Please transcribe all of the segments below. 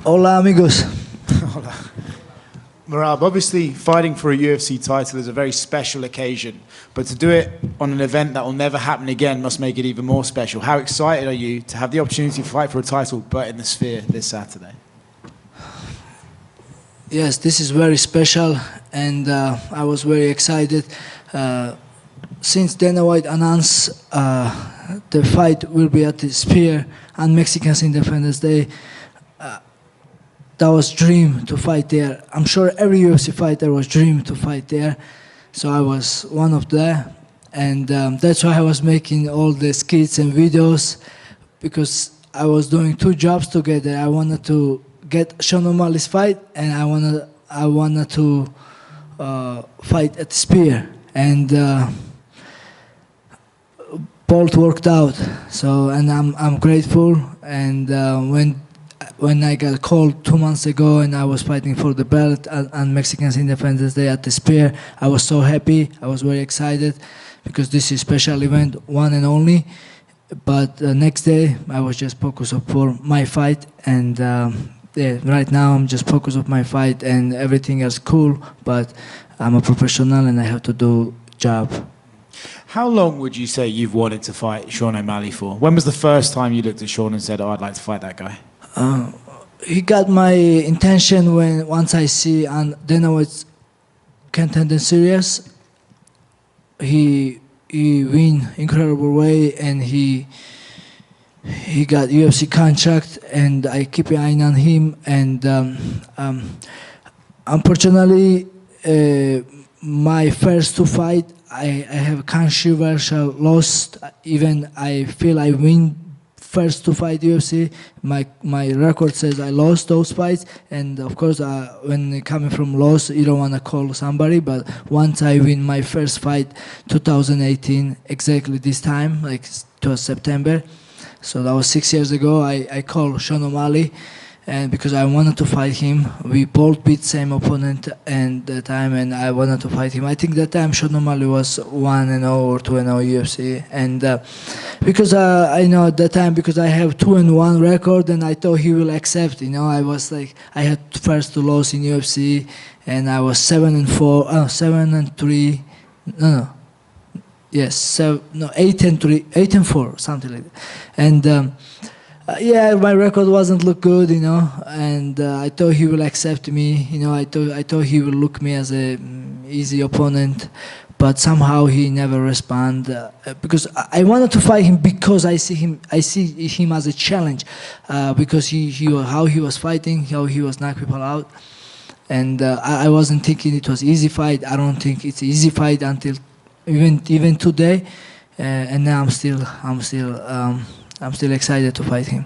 Hola, amigos. Merab, obviously fighting for a UFC title is a very special occasion, but to do it on an event that will never happen again must make it even more special. How excited are you to have the opportunity to fight for a title, but in the Sphere this Saturday? Yes, this is very special, and I was very excited. Since Dana White announced the fight will be at the Sphere on Mexican Independence Day, that was dream to fight there. I'm sure every UFC fighter was dream to fight there, so I was one of them, and that's why I was making all the skits and videos, because I was doing two jobs together. I wanted to get Sean OMalley's fight, and I wanted to fight at the Spear, and both worked out. So, and I'm grateful. And when I got called 2 months ago, and I was fighting for the belt on Mexican Independence Day at the Spear, I was so happy. I was very excited because this is a special event, one and only. But next day, I was just focused for my fight, and yeah, right now I'm just focused on my fight, and everything is cool. But I'm a professional, and I have to do job. How long would you say you've wanted to fight Sean OMalley for? When was the first time you looked at Sean and said, "Oh, I'd like to fight that guy"? He got my intention when once I see on Dana White's Contender Series. He win incredible way, and he got UFC contract, and I keep an eye on him. And unfortunately, my first two fight, I have controversial lost. Even I feel I win first two fight UFC. My record says I lost those fights, and of course, when coming from loss, you don't want to call somebody. But once I win my first fight, 2018, exactly this time, like it was September. So that was 6 years ago. I called Sean OMalley, and because I wanted to fight him. We both beat same opponent and the time, and I wanted to fight him. I think that time Sean OMalley was 1-0 or 2-0 UFC, and because I know at that time, because I have 2-1 record, and I thought he will accept. You know, I was like, I had first two loss in UFC, and I was 7-4, 7-3, no. Yes, so no, 8-3, 8-4, something like that, and yeah, my record wasn't look good, you know, and I thought he will accept me, you know. I thought he will look me as a easy opponent, but somehow he never respond, because I wanted to fight him because I see him as a challenge, because how he was fighting, how he was knocking people out, and I wasn't thinking it was easy fight. I don't think it's easy fight until even today, and now I'm still excited to fight him.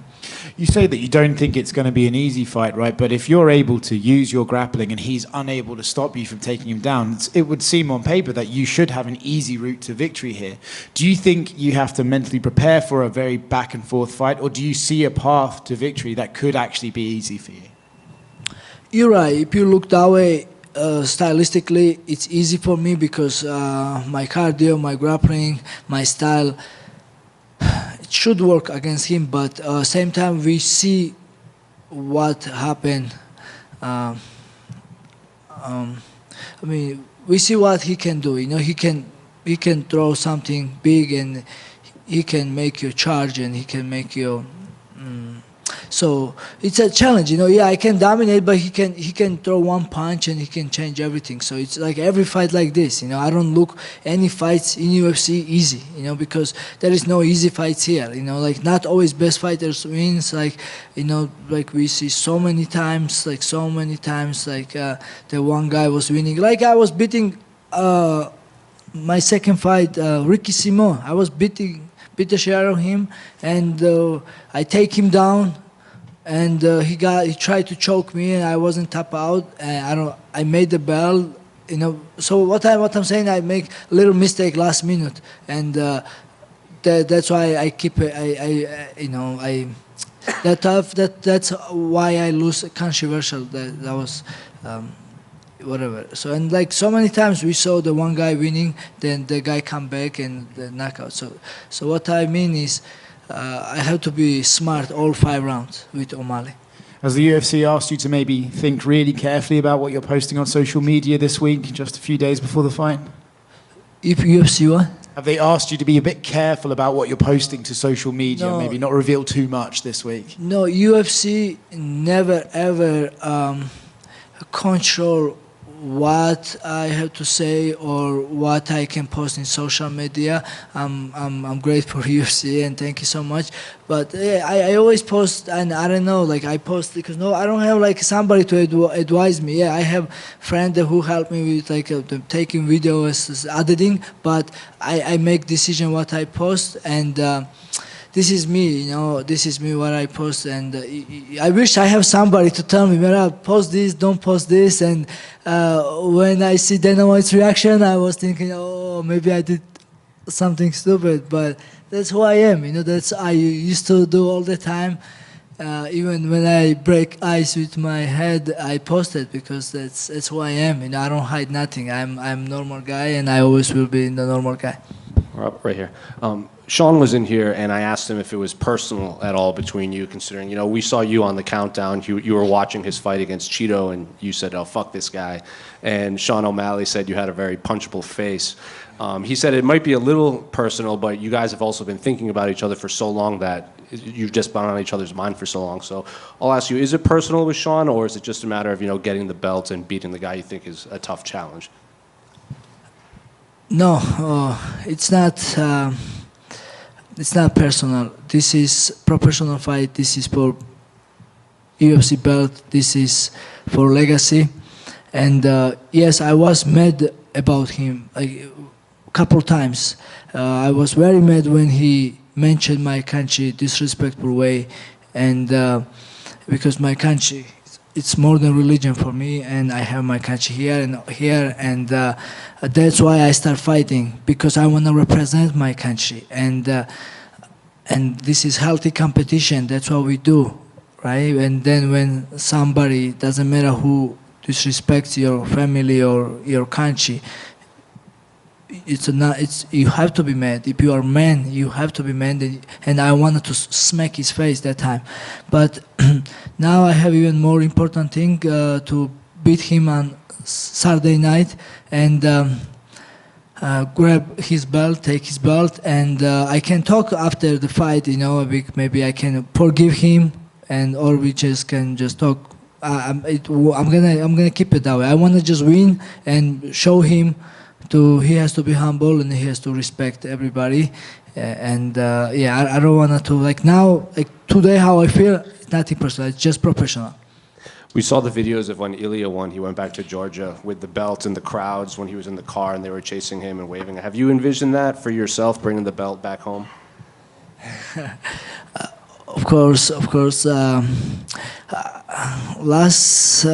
You say that you don't think it's going to be an easy fight, right? But if you're able to use your grappling and he's unable to stop you from taking him down, it would seem on paper that you should have an easy route to victory here. Do you think you have to mentally prepare for a very back and forth fight, or do you see a path to victory that could actually be easy for you? You're right. If you look that way, stylistically, it's easy for me because my cardio, my grappling, my style, it should work against him. But same time, we see what happened. I mean, we see what he can do. You know, he can throw something big, and he can make you charge, and he can make you. So it's a challenge, you know. Yeah, I can dominate, but he can throw one punch and he can change everything. So it's like every fight like this, you know. I don't look any fights in UFC easy, you know, because there is no easy fights here, you know. Like not always best fighters wins, like, you know, like we see so many times, like the one guy was winning. Like I was beating my second fight, Ricky Simon. I was beat the shit out of him, and I take him down. And he tried to choke me, and I wasn't tap out. And I made the bell, you know. So what I'm saying, I make a little mistake last minute, and that's why I keep it. That's why I lose controversial. That was whatever. So, and like so many times we saw the one guy winning, then the guy come back and the knockout. So what I mean is, I have to be smart all 5 rounds with OMalley. Has the UFC asked you to maybe think really carefully about what you're posting on social media this week, just a few days before the fight? If UFC what? Have they asked you to be a bit careful about what you're posting to social media, No. maybe not reveal too much this week? No, UFC never ever control what I have to say or what I can post in social media. I'm grateful for UFC and thank you so much. But yeah, I always post, and I don't know, like I post because I don't have like somebody to advise me. Yeah, I have friend who help me with like taking videos, editing, but I make decision what I post, and this is me, this is me what I post, and I wish I have somebody to tell me, Merab, post this, don't post this, and when I see Dana White's reaction, I was thinking, oh, maybe I did something stupid, but that's who I am, that's I used to do all the time. Even when I break ice with my head, I post it because that's who I am. I don't hide nothing. I'm a normal guy, and I always will be the normal guy. Right here. Sean was in here, and I asked him if it was personal at all between you, considering, we saw you on the countdown. You were watching his fight against Cheeto, and you said, oh, fuck this guy. And Sean OMalley said you had a very punchable face. He said it might be a little personal, but you guys have also been thinking about each other for so long that you've just been on each other's mind for so long. So I'll ask you, is it personal with Sean, or is it just a matter of, getting the belt and beating the guy you think is a tough challenge? No, it's not. It's not personal. This is professional fight. This is for UFC belt. This is for legacy. And yes, I was mad about him like a couple times. I was very mad when he mentioned my country disrespectful way, and because my country, it's more than religion for me, and I have my country here, and that's why I start fighting, because I want to represent my country, and this is healthy competition. That's what we do, right? And then when somebody, doesn't matter who, disrespects your family or your country, you have to be mad. If you are man, you have to be mad, and I wanted to smack his face that time. But now I have even more important thing, to beat him on Saturday night and grab his belt, take his belt, and I can talk after the fight, maybe I can forgive him, or we just can just talk. I'm gonna keep it that way. I want to just win and show him he has to be humble and he has to respect everybody. Yeah, I don't want to like now, like today, how I feel. It's nothing personal. It's just professional. We saw the videos of when Ilya won. He went back to Georgia with the belt and the crowds when he was in the car and they were chasing him and waving. Have you envisioned that for yourself, bringing the belt back home? Of course. Last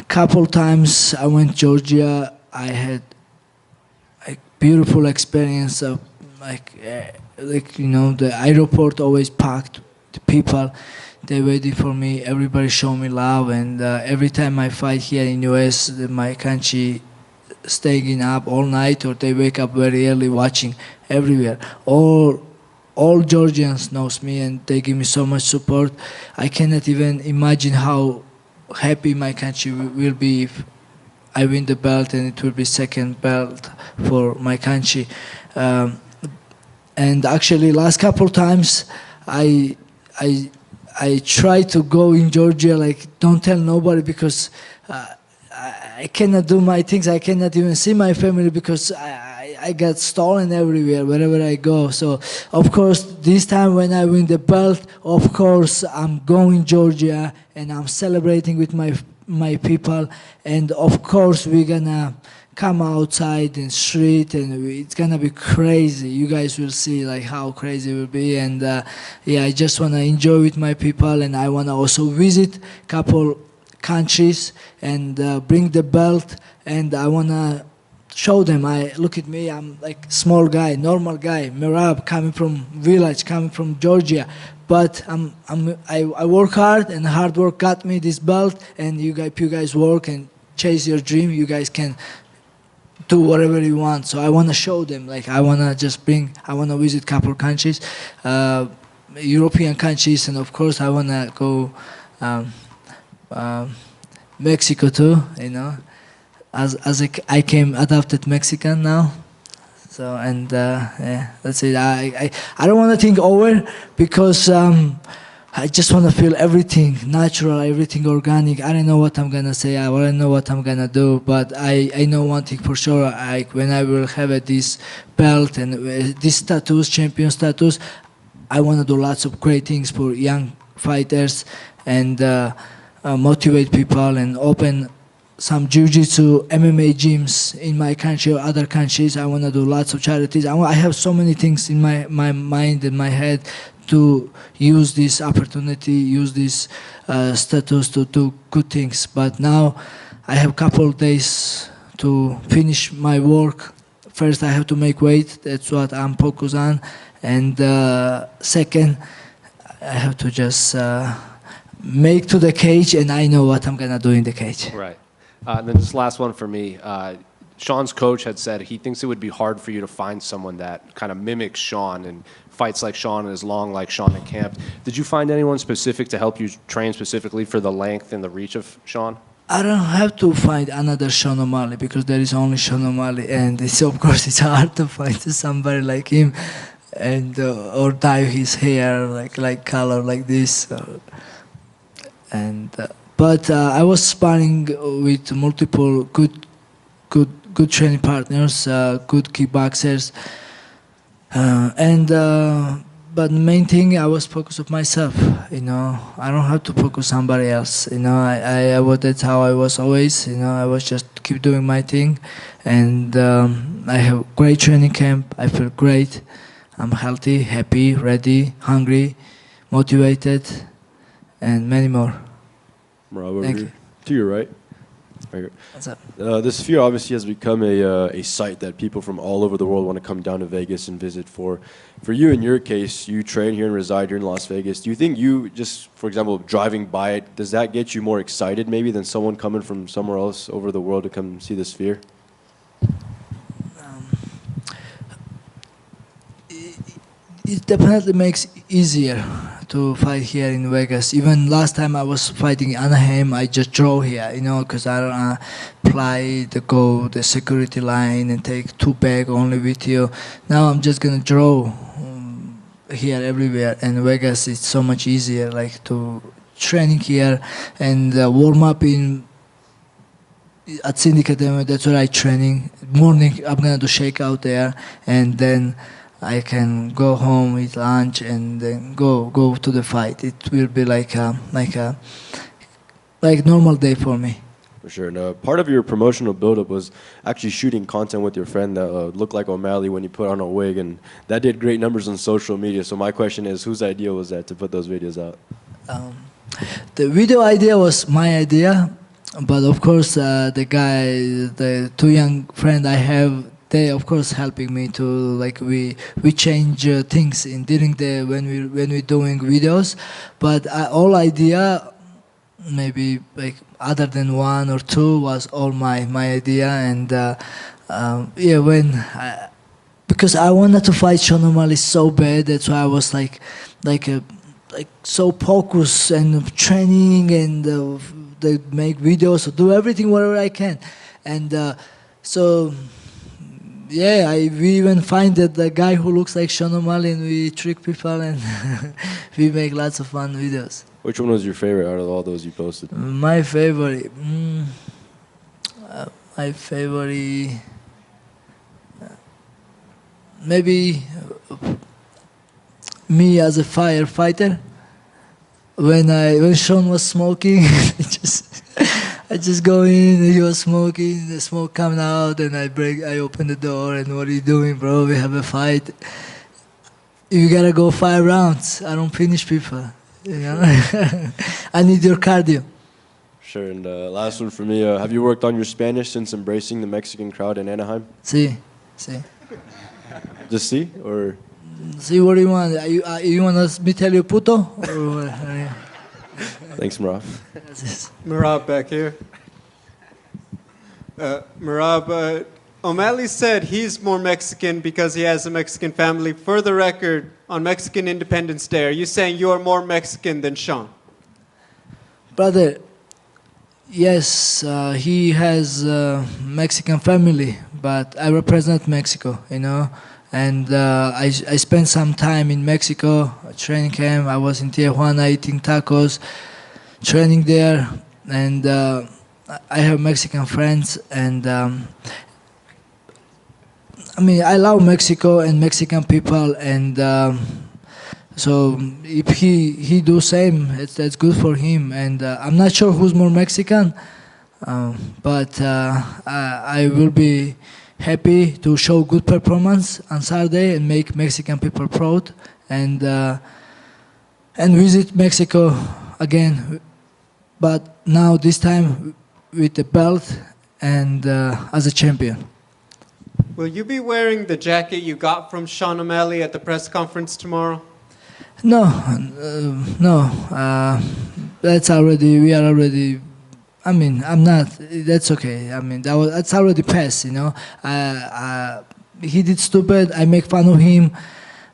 couple times I went to Georgia, I had a beautiful experience of the airport always packed, the people, they waited for me, everybody showed me love, and every time I fight here in US, my country staying up all night, or they wake up very early watching everywhere. All Georgians knows me and they give me so much support. I cannot even imagine how happy my country will be if I win the belt, and it will be second belt for my country. And actually, last couple times, I try to go in Georgia, like don't tell nobody, because I cannot do my things. I cannot even see my family because I got stolen everywhere, wherever I go. So, of course, this time when I win the belt, of course, I'm going Georgia and I'm celebrating with my people. And of course, we're gonna come outside in street, and it's gonna be crazy. You guys will see like how crazy it will be. And yeah, I just wanna enjoy with my people, and I wanna also visit couple countries and bring the belt, and I wanna show them. Look at me, I'm like small guy, normal guy, Merab, coming from village, coming from Georgia, but I work hard, and hard work got me this belt. And you guys work and chase your dream, you guys can do whatever you want. So I want to show them, like I want to visit couple countries, European countries, and of course I want to go um, Mexico too. I came adopted Mexican now. So and yeah, that's it. I don't want to think over because I just want to feel everything natural, everything organic. I don't know what I'm gonna say. I don't know what I'm gonna do, but I know one thing for sure. When I will have this belt and this status, champion status, I want to do lots of great things for young fighters and motivate people and open some jiu-jitsu, MMA gyms in my country or other countries. I want to do lots of charities. I have so many things in my mind and my head to use this opportunity, use this status to do good things. But now I have a couple of days to finish my work. First, I have to make weight. That's what I'm focused on. And second, I have to just make to the cage, and I know what I'm going to do in the cage. Right. And then this last one for me. Sean's coach had said he thinks it would be hard for you to find someone that kind of mimics Sean and fights like Sean and is long like Sean in camp. Did you find anyone specific to help you train specifically for the length and the reach of Sean? I don't have to find another Sean OMalley because there is only Sean OMalley, and of course it's hard to find somebody like him, and or dye his hair like color like this, but I was sparring with multiple good training partners, good kickboxers, but the main thing I was focused on myself. I don't have to focus on somebody else. That's how I was always. I was just keep doing my thing, and I have great training camp. I feel great. I'm healthy, happy, ready, hungry, motivated, and many more. Merab, Thank you. to your right. Right here. What's up? This sphere obviously has become a site that people from all over the world want to come down to Vegas and visit for. For you, in your case, you train here and reside here in Las Vegas. Do you think you just, for example, driving by it, does that get you more excited maybe than someone coming from somewhere else over the world to come see the sphere? It definitely makes it easier to fight here in Vegas. Even last time I was fighting in Anaheim, I just drove here, because I don't apply the security line and take 2 bags only with you. Now I'm just gonna draw here everywhere, and Vegas is so much easier, like to training here and warm up at Syndicate. That's where I training. Morning I'm gonna do shakeout there, and then I can go home, eat lunch, and then go to the fight. It will be like normal day for me. For sure. And part of your promotional buildup was actually shooting content with your friend that looked like OMalley when you put on a wig, and that did great numbers on social media. So my question is, whose idea was that to put those videos out? The video idea was my idea, but of course the 2 young friends I have, they of course helping me to we change things during when we're doing videos, but all idea maybe other than 1 or 2 was all my idea, and because I wanted to fight Sean OMalley so bad. That's why I was so focused and training and they make videos, do everything whatever I can, and so. Yeah, we even find that the guy who looks like Sean OMalley, and we trick people, and we make lots of fun videos. Which one was your favorite out of all those you posted? My favorite, maybe me as a firefighter. When Sean was smoking, I just go in, and he was smoking, the smoke coming out, and I open the door, and what are you doing, bro? We have a fight. You gotta go 5 rounds. I don't finish people, I need your cardio. Sure, and last one for me, have you worked on your Spanish since embracing the Mexican crowd in Anaheim? Sí. Just see, or? See, what do you want? You want me tell you puto? Thanks, Merab. Merab back here. Merab, OMalley said he's more Mexican because he has a Mexican family. For the record, on Mexican Independence Day, are you saying you are more Mexican than Sean? Brother, yes, he has Mexican family, but I represent Mexico, you know. And I spent some time in Mexico, training camp. I was in Tijuana eating tacos, training there, and I have Mexican friends. And I mean, I love Mexico and Mexican people, and so if he do same, that's good for him. And I'm not sure who's more Mexican, but I will be happy to show good performance on Saturday and make Mexican people proud, and visit Mexico again, but now this time with the belt and as a champion. Will you be wearing the jacket you got from Sean OMalley at the press conference tomorrow? No, no. That's already. We are already. I mean, I'm not. That's okay. I mean, that's already passed. You know. He did stupid. I make fun of him.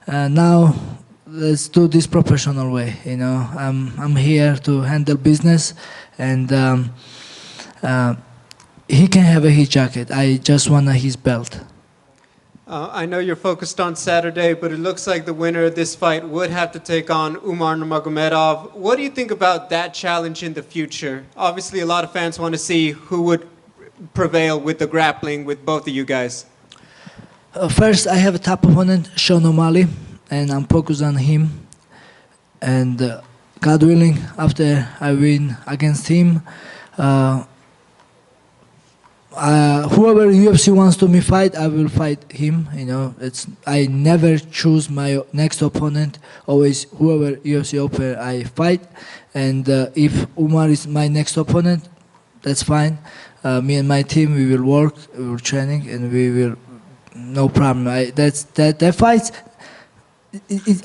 Now, let's do this professional way. You know. I'm here to handle business, and he can have a his jacket. I just want his belt. I know you're focused on Saturday, but it looks like the winner of this fight would have to take on Umar Magomedov. What do you think about that challenge in the future? Obviously, a lot of fans want to see who would prevail with the grappling with both of you guys. First, I have a top opponent, Sean OMalley, and I'm focused on him. And God willing, after I win against him, whoever UFC wants to me fight, I will fight him. You know, I never choose my next opponent. Always whoever UFC offer, I fight. And if Umar is my next opponent, that's fine. Me and my team, we will work, we will training, and we will no problem. That fight.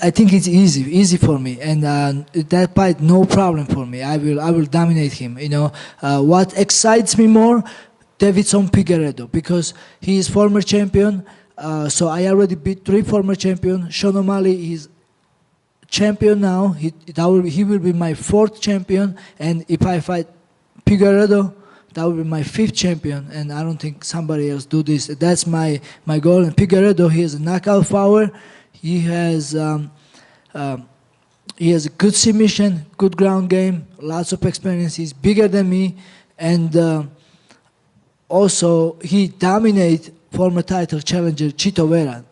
I think it's easy for me, and that fight no problem for me. I will dominate him. You know, what excites me more? Davidson Figueiredo, because he is former champion. So I already beat 3 former champions. Sean OMalley is champion now. He will be my 4th champion. And if I fight Figueiredo, that will be my 5th champion. And I don't think somebody else do this. That's my goal. And Figueiredo, he has a knockout power. He has a good submission, good ground game, lots of experience. He's bigger than me, and also, he dominated former title challenger Chito Vera.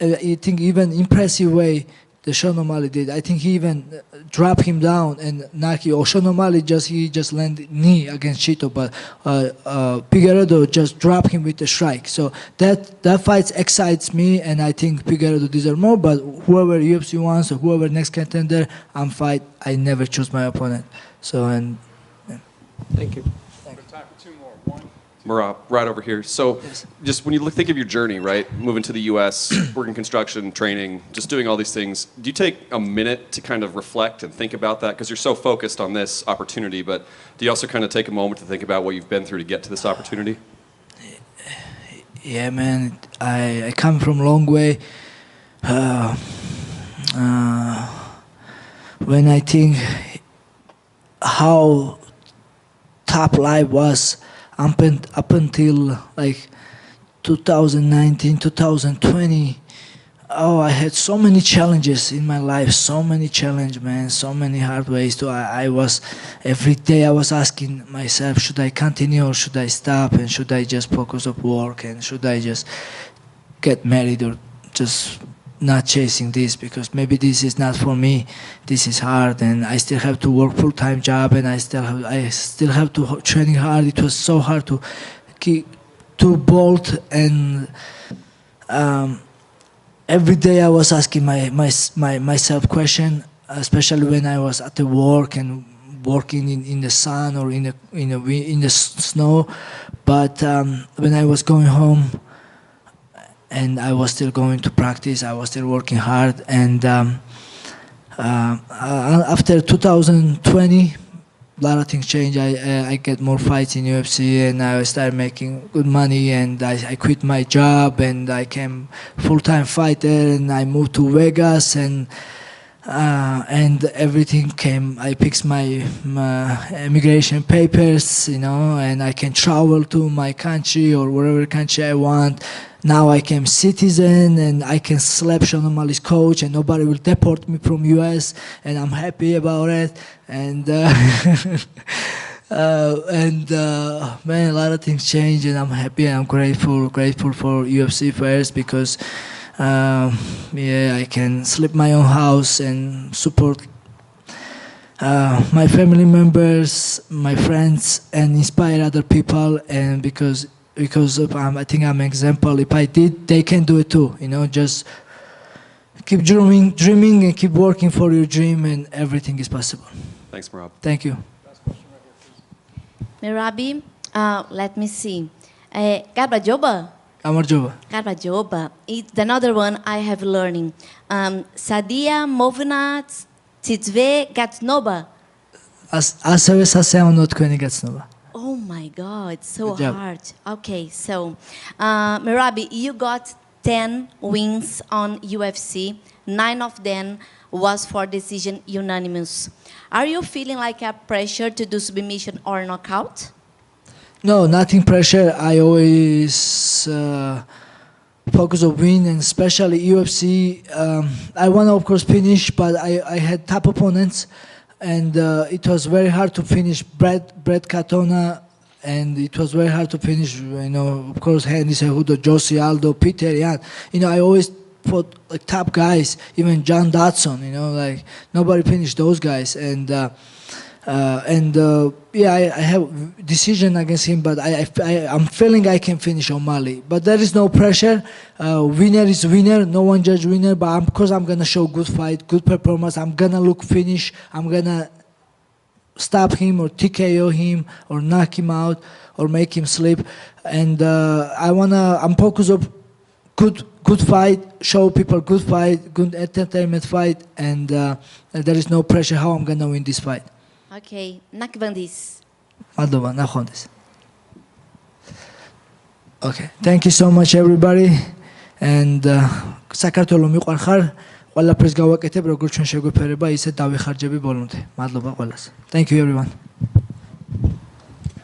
I think even impressive way the Sean OMalley did. I think he even dropped him down and knocked you. Or Sean OMalley just landed knee against Chito, but Figueiredo just dropped him with a strike. So that fight excites me, and I think Figueiredo deserves more. But whoever UFC wants or whoever next contender, I'm fight. I never choose my opponent. So and yeah. Thank you. Merab, right over here. So just when you think of your journey, right, moving to the U.S., working construction, training, just doing all these things, do you take a minute to kind of reflect and think about that? Because you're so focused on this opportunity, but do you also kind of take a moment to think about what you've been through to get to this opportunity? Yeah, man, I come from a long way. When I think how top life was up until like 2019, 2020, I had so many challenges in my life, so many challenges, man, so many hard ways. Every day I was asking myself, should I continue or should I stop, and should I just focus on work, and should I just get married or just not chasing this, because maybe this is not for me. This is hard, and I still have to work full-time job, and I still have to training hard. It was so hard to bolt, and every day I was asking myself question, especially when I was at the work and working in the sun or in the snow. But when I was going home, and I was still going to practice, I was still working hard, and after 2020, a lot of things changed. I get more fights in UFC, and I started making good money, and I quit my job, and I became full-time fighter, and I moved to Vegas, and and everything came. I picked my immigration papers, and I can travel to my country or wherever country I want. Now I am citizen and I can slap Sean OMalley's coach and nobody will deport me from US, and I'm happy about it. And man, a lot of things change, and I'm happy and I'm grateful for UFC first because I can sleep my own house and support my family members, my friends, and inspire other people. And because of, I think I'm an example. If I did, they can do it too. Just keep dreaming and keep working for your dream, and everything is possible. Thanks, Merab. Thank you. Merabi, let me see. Garbajoba. Amarjova. Garbajoba. It's another one I have learning. Sadia Movnat Titzve Gatsnoba. ასევე სასეამოვნო თქვენი გაცნობა. Oh my God, so Good job. hard. Okay, so Merabi, you got 10 wins on UFC. 9 of them was for decision unanimous. Are you feeling like a pressure to do submission or knockout? No, nothing pressure. I always focus on win, and especially UFC. I want to, of course, finish, but I had top opponents, and it was very hard to finish Brett Katona, and it was very hard to finish, of course, Henry Cejudo, Josie Aldo, Peter Yan. I always fought like top guys, even John Dodson, like nobody finished those guys. And I have decision against him, but I'm feeling I can finish OMalley. But there is no pressure. Winner is winner. No one judge winner. But because I'm gonna show good fight, good performance, I'm gonna look finish. I'm gonna stop him or TKO him or knock him out or make him sleep. And I'm focused on good fight, show people good fight, good entertainment fight, and there is no pressure how I'm gonna win this fight. Okay, Nakvandis. Madova, nakhondes. Okay, thank you so much everybody, and საქართველო მიყვარხარ, ყველაფერს გავაკეთებ, როგორც ჩვენ შეგვეფერება, ისე დავიხარჯები ბოლომდე. მადლობა ყველას. Thank you everyone.